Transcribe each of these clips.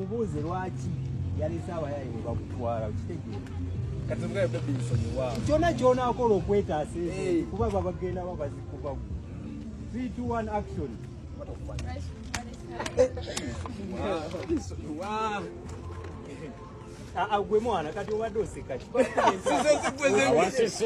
mubuuze lwaki yalese abayayi ne bakutwala okitegeera kati mugale baby nsonyiwa kyonna ky'onaakola okwetaasa ezo kuba babagenda babazikuba 3 2 1 action gwe mwana kati obadde oseka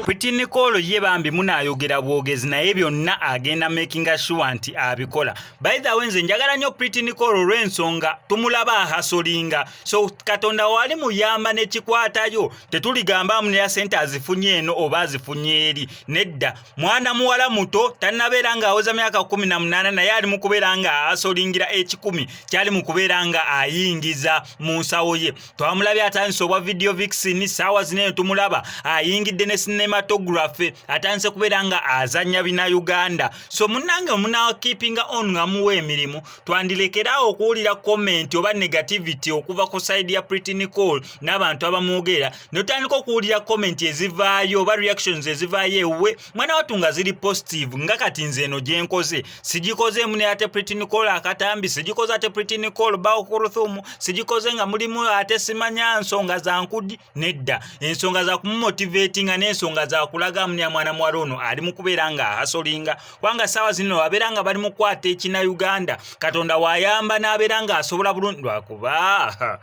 Pretty Nicole ye bambi munayogera bwogezi naye byonna agenda making sure nti abikola. By the way nze njagala nnyo Pretty Nicole olw'ensonga tumulaba ahasolinga, so Katonda wali muyamba n'ekikwatayo tetuligamba amu ya sente azifunye eno oba azifunye eri nedda. Mwana muwala muto tannabeera nga awoza myaka 18 naye ali mu kubeera nga asolingira ekikumi kyali mu kubeera nga ayingiza mu nsawo ye. Twamulabye atandise obwa video vixen saawa zinene tumulaba ayingidde ne cinematography atandise kubeera nga azanya bina Uganda. So munange muna keeping on nga muwe emirimu twandirekeraawo okuwulira comment oba negativity okuva ku side ya Pretty Nicole n'abantu abamwogera notandika okuwulira comment ezivaayo oba reactions ezivaayo ewe mwana watu nga ziri positive nga kati nze eno gye nkoze sigikoze mune ate Pretty Nicole akatambi sigikoze ate Pretty Nicole bawo kuruthumu sigikoze nga mulimu ate simanya ensonga za nkudi nedda ensonga za kumumotivating n'ensonga za kulaga mnya mwana mwarono ali mu kubeera nga asolinga wanga sawa zino abeera nga bali mu kwata ekina Uganda Katonda wayamba n'abeera nga asobola bulungi lwakuba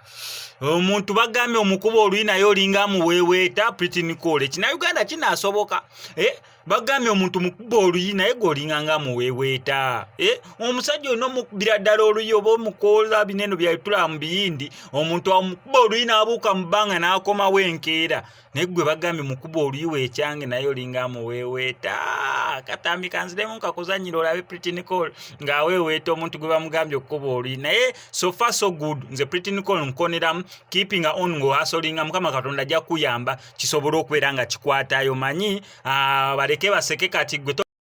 omuntu bagambye omukuba olwina yolinga muweweeta Pretty Nicole ekina Uganda kinaasoboka bagambye omuntu mukuba oluyi naye golinga nga muweweeta omusajja ono mukubira ddala oluyi oba omukola bineno byatula mu biyindi omuntu amukuba oluyi n'abuuka mu bbanga n'akomawo enkeera naye gwe bagambye mukuba oluyi weekyange naye olinga muweweeta katambi kanziremu nkakuzanyira olabe Pretty Nicole ng'aweweeta omuntu gwe bamugambye okukuba oluyi naye so far so good nze Pretty Nicole nkoneramu keeping on ng'ohasolinga Mukama Katonda ajja kuyamba kisobole okubeera nga kikwatayo manyi baleke baseke kati gwe